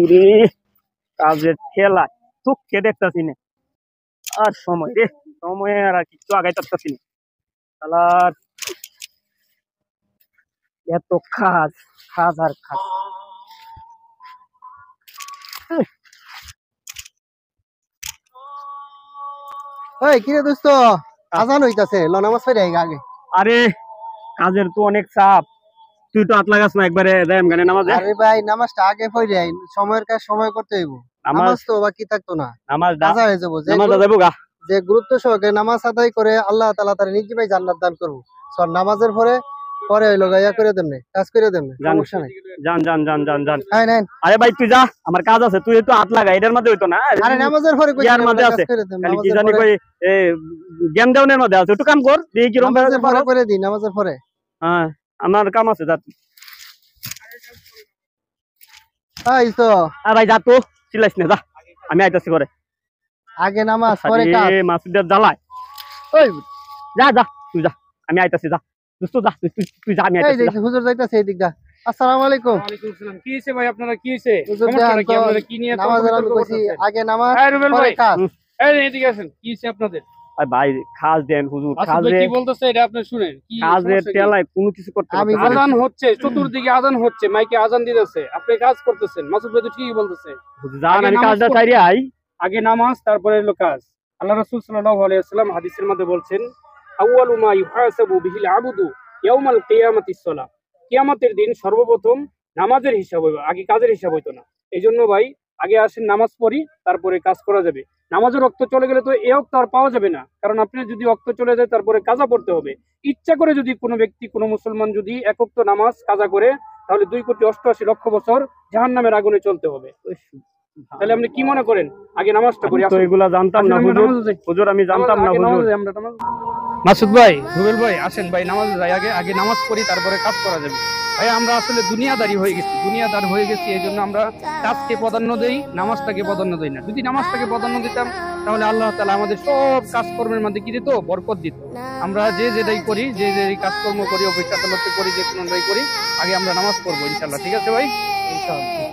রে কাজের ঠেলা চোখকে দেখতেছি না আর সময় রে সময় আর কিছু আগাইতেছি না শালার এত কাজ কাজ আর কাজ ওই কি রে দোস্ত আজান হইতাছে ল নামাজ পড়ে আগে। আরে কাজের তো অনেক চাপ তুই তো হাত লাগাস না একবারে যাইম গানে নামাজে। আরে ভাই নামাজটা আগে পড়ে আই সময়ের কাজ সময় করতে হইব নামাজ তো বাকি থাকতো না নামাজ কাজা হয়ে যাবো নামাজ যাবো গা যে গুরুত্ব সহকারে নামাজ আদায় করে আল্লাহ তাআলা তার নিজে ভাই জান্নাত দান করব সর নামাজের পরে পরে হইলো গায়া করে দেমনে কাজ করে দেমনে সমস্যা নাই জান জান জান জান জান হ্যাঁ নেন আরে ভাই তুই যা আমার কাজ আছে তুই একটু হাত লাগা এটার মধ্যে হইতো না আরে নামাজের পরে কই ইয়ার মধ্যে আছে খালি কি জানি কই এই জ্ঞান দেওয়ানোর মধ্যে আছে একটু কাম কর দেখি কি রকম নামাজের পরে করে দি নামাজের পরে হ্যাঁ আমার কাম আছে যা এই তো আর ভাই যা তো চিল্লাইস না যা আমি আইতাছি করে আগে নামাজ পরে কাজ আরে মাসুদের জ্বালায় ওই যা যা তুই যা আমি আইতাছি যা দোস্ত যা তুই যা আমি এই আইতাছি যে হুজুর যাইতাছে এই দিকটা আসসালামু আলাইকুম ওয়ালাইকুম আসসালাম। কি হইছে ভাই আপনারা কি হইছে? হুজুর সমস্যাটা কি? দেন তো, আপনারা কি নিয়ে নামাজের আমি তর্ক কইছি করতেছেন? আগে নামাজ এই রুবেল পরে ভাই, কাজ এই এদিকে আসেন। কি হইছে আপনাদের? আর ভাই খাস দেন হুজুর আসল ভাই খাজে কি বলতেছে এটা আপনি শুনেন। কি কাজের সমস্যা কি? টেলায় কোনো কিছু করতে আমি পারতেছি না। আজান হচ্ছে, চতুর্দিকে আজান হচ্ছে, মাইকে আজান দিতেছে, আপনি কাজ করতেছেন। মাসুদ ভাই তো ঠিকই বলতেছে। হুজুর, জান আগে আমি নামাজ কাজটা পড়তে- চাইরে আই আগে নামাজ তারপরে হলো কাজ। আল্লাহ রাসূল সাল্লাল্লাহু আলাইহি ওয়াসাল্লাম হাদিসের মধ্যে বলছেন, আউয়ালু মা ইউহাসাবু বিহিল আবদু ইয়াউমাল কিয়ামাতিস সালাহ। কিয়ামতের দিন সর্বপ্রথম নামাজের হিসাব হইবে, আগে কাজের হিসাব হইতো না। এইজন্য ভাই আগে আসেন নামাজ পড়ি, তারপরে কাজ করা যাবে। নামাজের রক্ত চলে গেলে তো এ রক্ত আর পাওয়া যাবে না, কারণ আপনি যদি রক্ত চলে যায় তারপরে কাজা পড়তে হবে। ইচ্ছা করে যদি কোনো ব্যক্তি কোনো মুসলমান যদি একক নামাজ কাজা করে তাহলে 2,88,00,000 বছর জাহান্নামের আগুনে চলতে হবে। তাহলে আপনি কি মনে করেন আগে নামাজটা করি? আমি তো এগুলা জানতাম না হুজুর হুজুর আমি জানতাম না হুজুর মাসুদ ভাই, রুবেল ভাই, আসেন ভাই নামাজে যাই। আগে নামাজ পড়ি, তারপরে কাজ করা যাবে। ভাই আমরা আসলে দুনিয়াদারি হয়ে গেছি, দুনিয়াদার হয়ে গেছি, এই জন্য আমরা কাজকে প্রাধান্য দেই, নামাজটাকে প্রাধান্য দেই না। যদি নামাজটাকে প্রাধান্য দিতাম তাহলে আল্লাহ তাআলা আমাদের সব কাজকর্মের মধ্যে কি দিত? বরকত দিত। আমরা যে যেটাই করি, যে যে কাজকর্ম করি, অফিস আদালতে করি, যে কোনোটাই করি, আগে আমরা নামাজ পড়বো ইনশাল্লাহ। ঠিক আছে ভাই? ইনশাআল্লাহ।